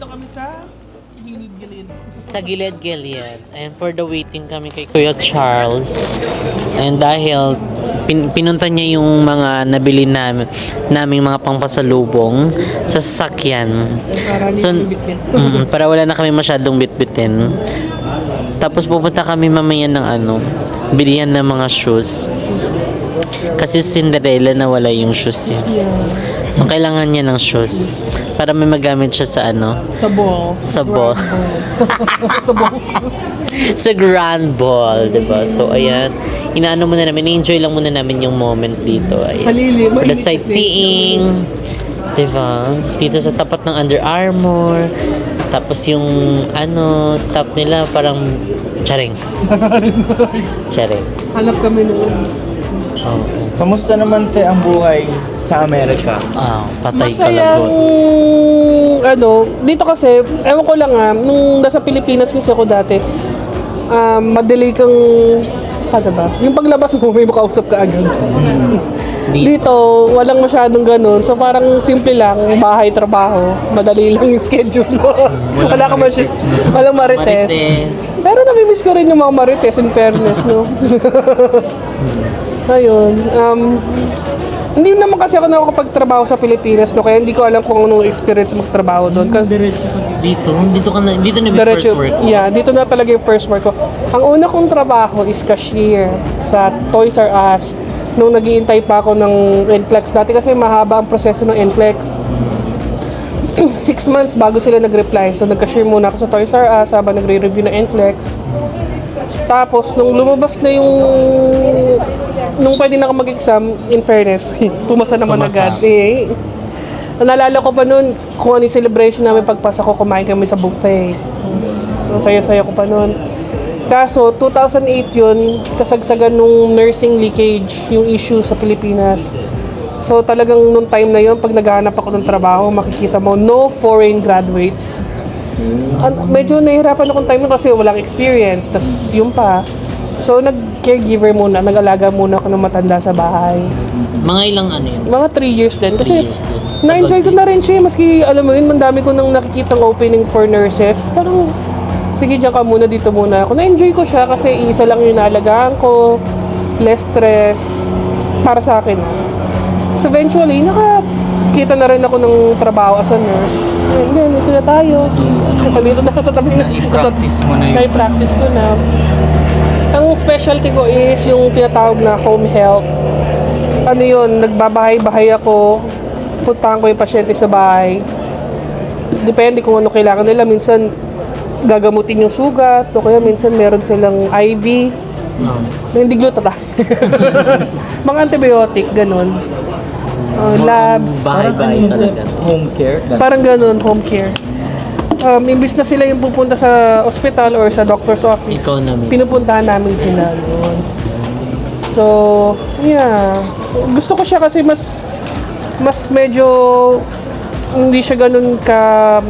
Dito kami sa gilid-gilid. Sa gilid-gilid. And for the waiting kami kay Kuya Charles. And dahil pinunta niya yung mga nabili naming mga pangpasalubong sa sasakyan. So, para wala na kami masyadong bitbitin. Tapos pupunta kami mamaya ng bilihan ng mga shoes. Kasi Cinderella na wala yung shoes niya. So, kailangan niya ng shoes. Para may magamit siya sa Sa ball. Sa ball. Sa ball. Sa grand ball, diba? So, ayan. Inaano muna namin, enjoy lang muna namin yung moment dito. Ayan. Sa lilim. For the sightseeing. Diba? Dito sa tapat ng Under Armour. Tapos yung, stop nila parang charing. Charing. Hanap kami noon. Oh. Kamusta naman te ang buhay sa Amerika? Patay Masayang, kalagot. dito kasi, ewan ko lang nung nasa Pilipinas kasi ako dati, madali kang, paano ba? Yung paglabas mo, may makausap ka agad. Dito, walang masyadong ganun. So parang simple lang, bahay, trabaho. Madali lang yung schedule mo. Walang marites. Pero namimiss ko rin yung mga marites, in fairness, no? Ayun. Hindi naman kasi ako nakakapagtrabaho sa Pilipinas, no? Kaya hindi ko alam kung anong experience magtrabaho doon. Dito na yung first work. Yeah, dito na talaga yung first work ko. Ang una kong trabaho is cashier sa Toys R Us nung nag-iintay pa ako ng NCLEX. Dati kasi mahaba ang proseso ng NCLEX. 6 months bago sila nag-reply. So nag-cashier muna ako sa Toys R Us habang nagre-review ng NCLEX. Tapos nung lumabas na nung pwede na ako mag-exam, in fairness, pumasa naman agad. Naalala ko pa noon kung ano yung celebration namin pagpasa ko, kumain kami sa buffet. Ang saya-saya ko pa noon. Kaso, 2008 yun, kasagsagan nung nursing leakage, yung issue sa Pilipinas. So talagang nung time na yun, pag naghahanap ako ng trabaho, makikita mo, no foreign graduates. Medyo nahihirapan akong time kasi walang experience. Tas yun pa. So nag-caregiver muna, nag-alaga muna ako ng matanda sa bahay. Mga ilang yun? Mga 3 years din. Kasi 3 years din. na-enjoy ko na rin siya. Maski alam mo yun, mandami ko nang nakikitang opening for nurses. Parang, sige dyan ka muna, dito muna ako. Na-enjoy ko siya kasi isa lang yung naalagaan ko. Less stress. Para sa akin. So eventually, nakakita na rin ako ng trabaho as a nurse. And then, ito na tayo. Dito na sa tabi na. I-practice mo na yun. Na-practice ko na. Ang specialty ko is yung tinatawag na home health. Ano yun, nagbabahay-bahay ako. Puntahan ko yung pasyente sa bahay. Depende kung ano kailangan nila. Minsan, gagamutin yung sugat. O kaya minsan meron silang IV. Hindi glutatay. Mga antibiotic, ganun. Labs. Bahay-bahay talaga. Home care? Parang ganun, home care. Imbis na sila yung pupunta sa ospital or sa doctor's office, Ikaw na mismo. pinupuntahan namin sila doon. So, yeah. Gusto ko siya kasi mas medyo hindi siya ganun ka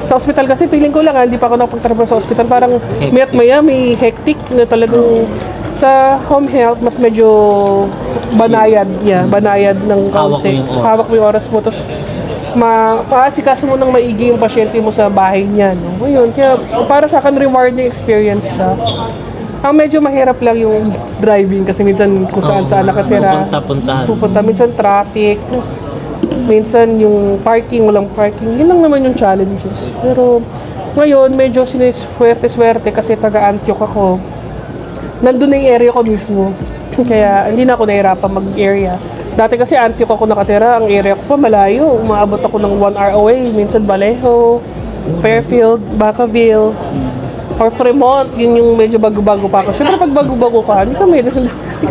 sa ospital kasi feeling ko lang hindi pa ako nakapagtrabaho sa ospital, parang mayat maya may hectic na talagang sa home health mas medyo banayad ng kaunti. Hawak mo yung oras mo, tapos maasikaso mo ng maigi yung pasyente mo sa bahay niya, no? Ayun, kaya para sa akin rewarding experience siya. Ang medyo mahirap lang yung driving kasi minsan kung saan nakatira. Pupunta, minsan traffic. Minsan yung parking, walang parking. Yun lang naman yung challenges. Pero ngayon, medyo siniswerte-swerte kasi taga-Antioch ako. Nandun na yung area ko mismo. Kaya hindi na ako nahirapan mag-area. Dati kasi Antioch ako nakatira, ang area ko pa malayo. Umaabot ako ng 1 hour away. Minsan Vallejo, Fairfield, Vacaville, or Fremont. Yun yung medyo bago-bago pa ako. Siyempre pag bago-bago ka, hindi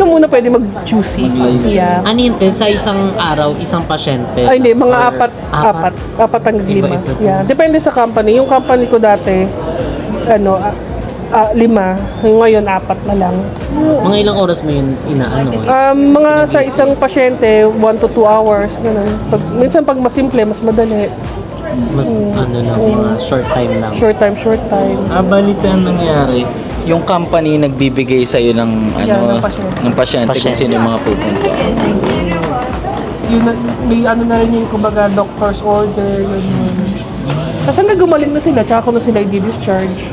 ka muna pwede mag-choosy. Yeah. Ano yun? Sa isang araw, isang pasyente? Ay hindi, mga apat hanggang 5. Yeah. Depende sa company. Yung company ko dati, 5. Yung ngayon, 4 na lang. Mga ilang oras mo yun inaano? Mga sa isang pasyente, 1 to 2 hours. Ganun. Minsan pag mas simple, mas madali. Mas mga short time lang. Short time. Balita ang nangyari. Yung company nagbibigay sa iyo ng ng pasyente kung sino yung mga pupunta. May na rin yung kumbaga doctor's order, yun. Kasi hanggang gumaling na sila, tsaka ko na sila i-discharge.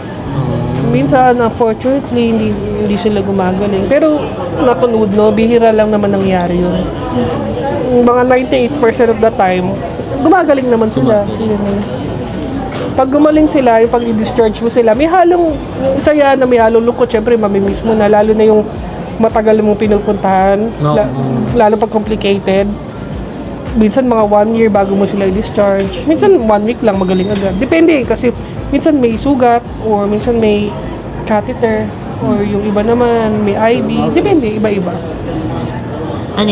Minsan, unfortunately, hindi sila gumagaling. Pero, natunod, no? Bihira lang naman nangyari yun. Mga 98% of the time, gumagaling naman sila. Yun. Pag gumaling sila, yung pag i-discharge mo sila, may halong, saya na may halong lungkot, syempre mamimiss mo na, lalo na yung matagal mong pinupuntahan, No. lalo pag complicated. Minsan mga 1 year bago mo sila i-discharge. Minsan 1 week lang magaling agad. Depende kasi minsan may sugat or minsan may catheter or yung iba naman may IV. Depende, iba-iba. Ano,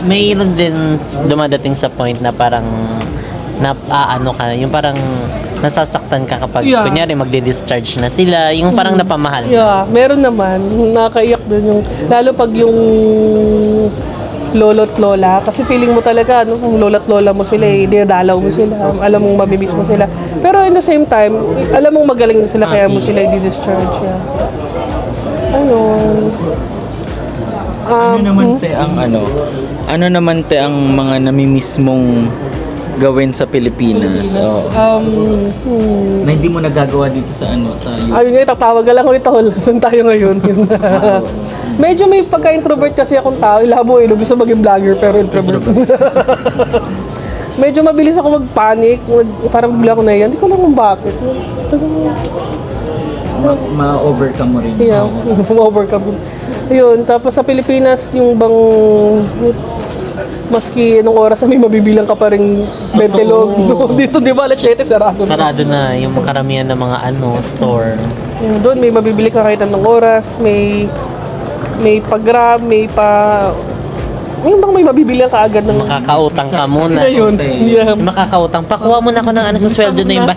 mayroon din dumadating sa point na parang ano ka, yung parang nasasaktan ka kapag Yeah. kunyari magde-discharge na sila, yung parang napamahal. Yeah, meron naman. Nakakaiyak dun yung, lalo pag yung lolo't lola. Kasi feeling mo talaga, no, kung lolo't lola mo sila, dinadalaw mo sila. Alam mong mamimiss mo sila. Pero in the same time, alam mong magaling na sila, kaya mo sila i-discharge. Yeah. Ayun. Ano naman te ang mga namimiss mong gawin sa Pilipinas? Na hindi mo nagagawa dito sa sa Ayun nga, tatawag ka lang ulit ako. Saan tayo ngayon? Medyo may pagka-introvert kasi akong tao. Ilabo gusto maging vlogger pero introvert. Medyo mabilis ako mag-panic. Parang bigla ko na yan. Hindi ko alam kung bakit. ma-overcome mo rin. Yeah, ma-overcome. Yun, tapos sa Pilipinas, yung bang maski anong oras na may mabibilang ka pa rin bentelog. Dito, di ba, alas 7, sarado na. Sarado na yung karamihan ng mga store. Yun, doon may mabibili ka kahit anong oras, may pag-grab, may pa... Yung bang may mabibili ka agad ng... Makakautang ka muna. Ayun, yeah. Makakautang. Pakuha mo na ako ng sa sweldo na yung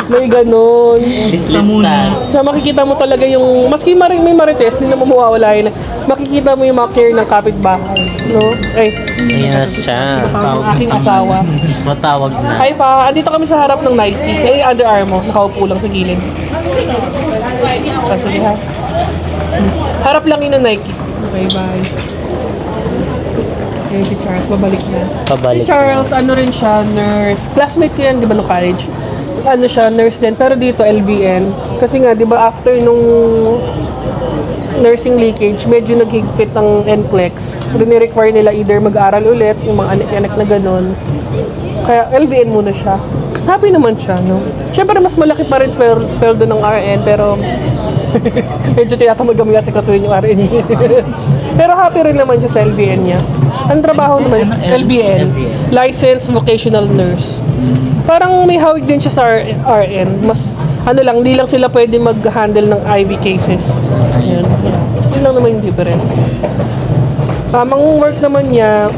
May ganon. Lista muna. Kaya makikita mo talaga yung... Maski may marites, hindi naman mawawala yun. Makikita mo yung mga care ng kapitbahay. No? Ay, Ayan na siya. ang aking asawa. Matawag na. Hi pa, andito kami sa harap ng Nike. Ay, Under Armour. Nakaupo lang sa gilid. Sige ha. Harap lang yun ng Nike. Okay, bye. Okay, si Charles, babalik na. Pabalik. Si Charles, ano rin siya, nurse. Classmate ko yan, di ba, no college? Ano siya, nurse din. Pero dito, LVN. Kasi nga, di ba, after nung nursing leakage, medyo naghigpit ng NCLEX. Require nila either mag-aral ulit, yung mga anak na gano'n. Kaya LVN muna siya. Happy naman siya, no? Siyempre, mas malaki pa rin sweldo ng RN, pero medyo tinatamad kami kasi kasuhin yung RN. Pero happy rin naman siya sa LVN niya. Ang trabaho naman, LVN, Licensed Vocational Nurse. Parang may hawig din siya sa RN. Mas, hindi lang sila pwede mag-handle ng IV cases. Ayan. Yun lang naman yung difference. Ang work naman niya,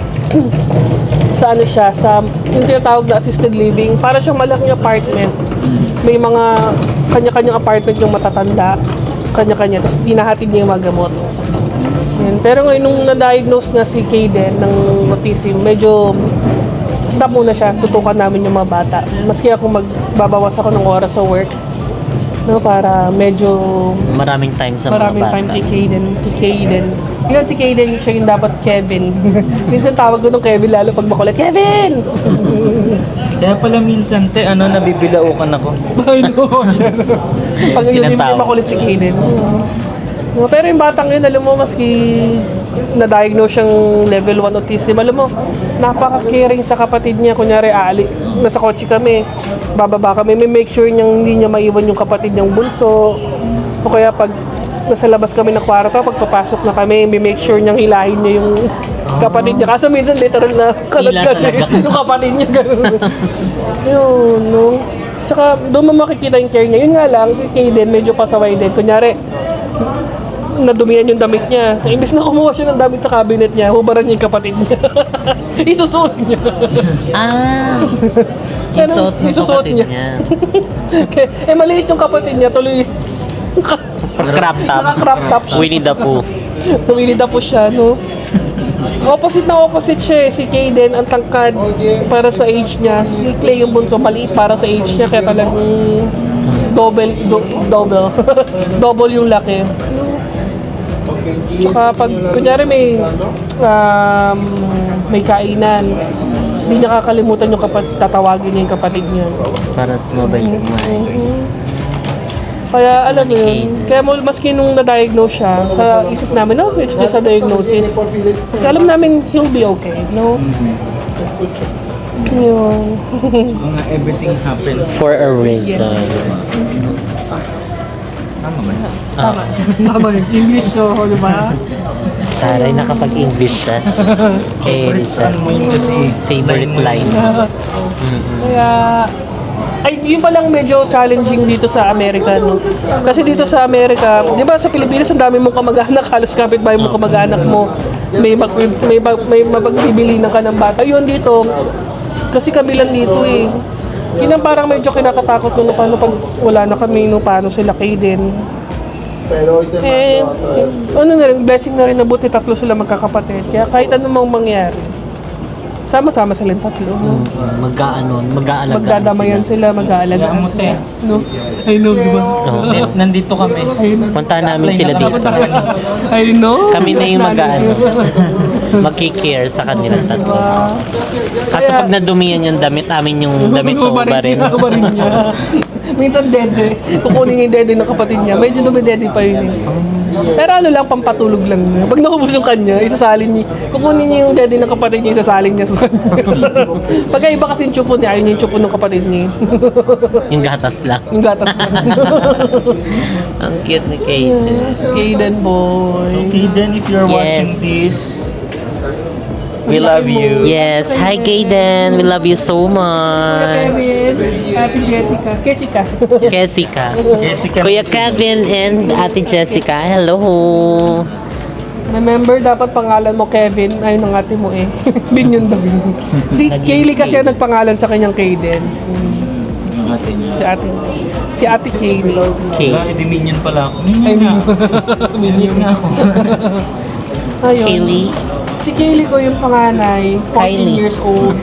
sa yung tinatawag na assisted living, para siyang malaking apartment. May mga kanya-kanyang apartment yung matatanda, kanya-kanya, tapos hinahatid niya yung mga gamot. Yan. Pero ngayon, nung na-diagnose nga si Kaden ng autism, medyo stop muna siya, tutukan namin yung mga bata. Maski ako magbabawas ako ng oras sa work, no, para medyo Maraming time sa mga maraming bata. time kay Kaden. Yun, si Kaden, siya yung dapat Kevin. Minsan tawag ko nung Kevin, lalo pag makulit, Kevin! Kaya pala minsan te, nabibilaukan ako. Ay, no. Pag yun, hindi Sinatawag. makulit si Kaden. No, pero yung batang yun, alam mo, maski na-diagnose siyang level 1 autism, alam mo, napaka-caring sa kapatid niya. Kunyari, nasa kotse kami, bababa kami, may make sure niyang hindi niya maiwan yung kapatid niyang bunso. O kaya pag nasa labas kami ng kwarto, pagpapasok na kami, may make sure niyang hilahin niya yung kapatid niya. Kaso minsan literal na kalat-kalat yung kapatid niya. Yun, no? Tsaka doon mo makikita yung care niya. Yun nga lang, si Kaden medyo pasaway din. Kunyari, nadumihan yung damit niya. Imbis na kumuha siya ng damit sa cabinet niya, hubaran niya yung kapatid niya. Isusuot niya. Isusuot niya. Maliit yung kapatid niya, tuloy Crop top. naka-crop top siya. Winnie the Pooh. Winnie the Pooh siya, no? Opposite siya eh. Si Kaden, ang tangkad para sa age niya. Si Clay yung bunso, maliit para sa age niya. Kaya talagang double double yung laki. Tsaka pag, kunyari may kainan, Hindi niya kakalimutan yung tatawagin niya yung kapatid niya. Para sumabay kumain. Kaya alam mo yun, kaya maski nung na-diagnose siya, sa isip namin, no, it's just a diagnosis. Kasi alam namin, he'll be okay, no? Yun. Mga everything happens. For a reason. Tama ba? Tama. Tama yung English, so, di ba? Taray, nakapag-English siya. Kaya siya. Ano mo yun kasi? Favorite line. Kaya, ay, yun palang medyo challenging dito sa Amerika, no? Kasi dito sa Amerika, di ba sa Pilipinas, ang dami mong kamag-anak, halos kapitbahay mong kamag-anak mo, may mapagbibili na ka ng bata. Yun dito, kasi kabilang dito eh. Yun ang parang medyo kinakatakot no, paano pag wala na kami, no, paano sila Kaden. Eh, ano na rin, blessing na rin na buti tatlo sila magkakapatid. Kaya kahit anong mangyari, sama-sama silang tatlo. No? Mag-aalagaan Magdadamayan sila, mag-aalagaan sila. No? I know, di ba? Nandito kami. Puntahan namin sila dito. I know. Kami na yung magkikare sa kanilang tatlo. Kaso pag nadumiyan yung damit, amin yung damit na ubarin. Ubarin niya. Minsan dede. Kukunin niya yung dede ng kapatid niya. Medyo dumi-dede pa yun eh. Pero ano lang, pampatulog lang niya. Pag nakubos yung kanya, isasalin niya. Kukunin niya yung dede ng kapatid niya, isasalin niya sa kanya. Pagkaiba kasi yung chupo niya, ayun yung chupo ng kapatid niya. Yung gatas lang. Yung gatas lang. Ang cute ni Kaden. Kaden boy. So Kaden, if you're watching this, we love you. Yes, hi Kaden. We love you so much. Kevin, Ate Jessica. Jessica. Jessica. Jessica. Kuya Kevin and Ate Jessica. Hello. Remember, dapat pangalan mo Kevin. Ay, ng ate mo eh. Bin yun daw. Si Kaylee kasi ang nagpangalan sa kanyang Kaden. Yung ate niya. Si ate. Si ate Kaylee. Okay. Wala, edi minion pala ako. Minion nga. Minion nga ako. Ayun. Kaylee. Si Kaylee ko yung panganay, 14 Kylie. years old.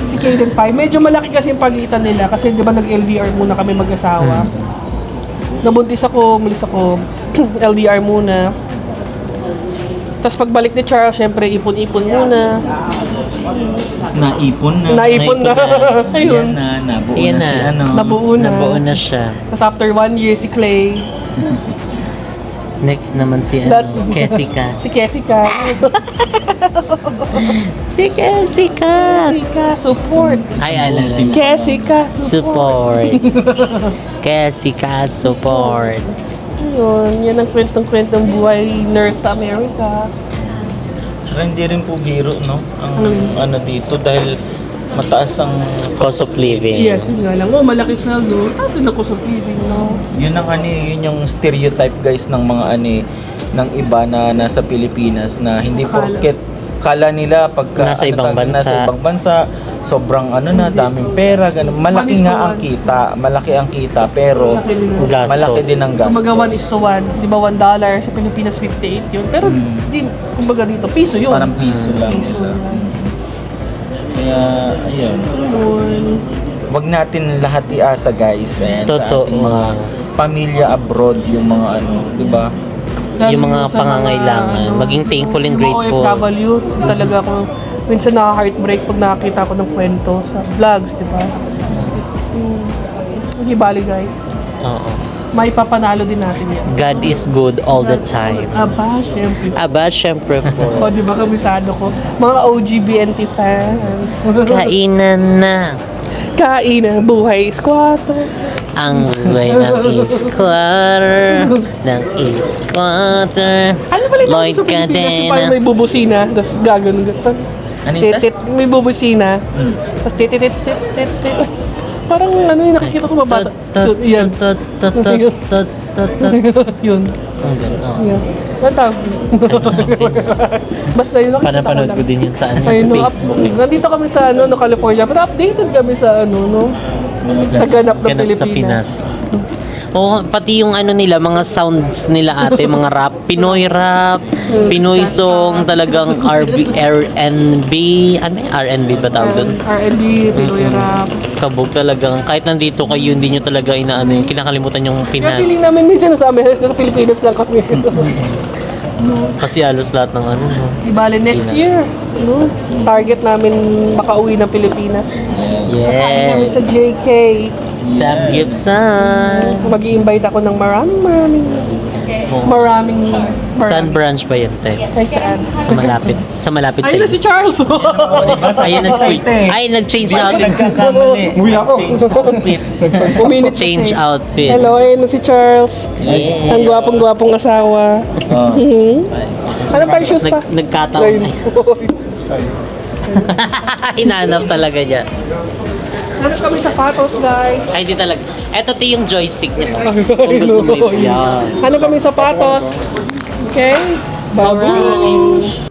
Si Kaden 5. Medyo malaki kasi yung pagitan nila kasi di ba nag-LDR muna kami mag-asawa. Nabuntis ako, umalis ako, LDR muna. Tapos pagbalik ni Charles, syempre ipon-ipon muna. Tapos naipon na. Naipon na. Ayun. Yan na, nabuo Yan na si na. ano. Nabuo na. Nabuo na siya. Tapos after 1 year, si Clay. Next naman si That- Jessica. Si Jessica. Si Jessica. Jessica, support. Ay, alala. Jessica, support. Support. Jessica, support. Ayun, yan ang kwentong buhay nurse sa Amerika. Tsaka hindi rin po biro, no? Ang ano dito dahil mataas ang Cost of living. Yes, yun nga lang. Oh, malaki sweldo. Tapos na ko sa feeling, no? yun ang ano yun yung stereotype guys ng mga ano ng iba na nasa Pilipinas na hindi porket kala nila pagka Nasa ibang bansa. nasa ibang bansa sobrang ano na daming pera ganun. Malaki nga ang kita, malaki ang kita pero Gastos. malaki din ang Kumbaga gastos. 1:1. Di ba $1 sa Pilipinas 58 yun? Pero di, kumbaga dito, piso yun. Parang piso lang Piso nila. lang. Kaya ayun. Ayun. Wag natin lahat iasa guys sa Totoo. ating mga pamilya abroad yung mga ano, 'di ba? Yung mga Sa pangangailangan. Maging thankful and yung grateful. mga OFW, talaga ako, minsan nakaka-heartbreak pag nakakita ko ng kwento sa vlogs, di ba? Hindi bali guys. Oo. May papanalo din natin yan. God is good all the time. Aba, syempre. Aba, syempre O, po. di ba kabisado ko? Mga OG BNT fans. Kainan na. Kain ang buhay squatter. Ang buhay ng squatter. Ng squatter. Ano pala yung Lloyd sa Pilipinas yung parang Cadena. may bubusina, tapos gagawin ganito. Ano yun? Titit, may bubusina, tapos titit. Parang ano yung nakikita sa mga bata. Yan. Yun. Ang ganda. Oo. Yan. Ano tawag? Basta yun, nakikita ko Parapanood lang. ko din yun sa ano, Ayun, no, Facebook. nandito kami sa California, pero updated kami sa sa ganap ng Ganap sa Pilipinas. Pinas. Oo, pati yung ano nila, mga sounds nila ate, mga rap, rap, Pinoy song, talagang R&B, ano yung R&B ba tawag doon? R&B, Pinoy rap. Kabog talagang, kahit nandito kayo, hindi nyo talaga inaano yung kinakalimutan yung Kaya Pinas. feeling namin minsan nasa Amerika, sa Pilipinas lang kami. Kasi halos lahat ng ano. no? Di bale next year. No? Target namin makauwi ng Pilipinas. Kami Yes. sa JK. Sam Gibson. Mag-i-invite ako ng maraming Saan branch ba yan, te? Kahit saan. Sa malapit sa Ayun na si Charles. Ayun na si Ay, nag-change outfit. Nagkakamali. Umuwi ako. Uminit siya. Change outfit. Hello, ayun na si Charles. Yeah. Ang gwapong-gwapong asawa. Oh. Ano pa yung shoes pa? Nagkataon. Hinanap talaga niya. Ano kami sapatos, guys? Ay, di talaga. Eto yung joystick niya. Kung gusto mo yan. Ano kami sapatos? Okay? Babush!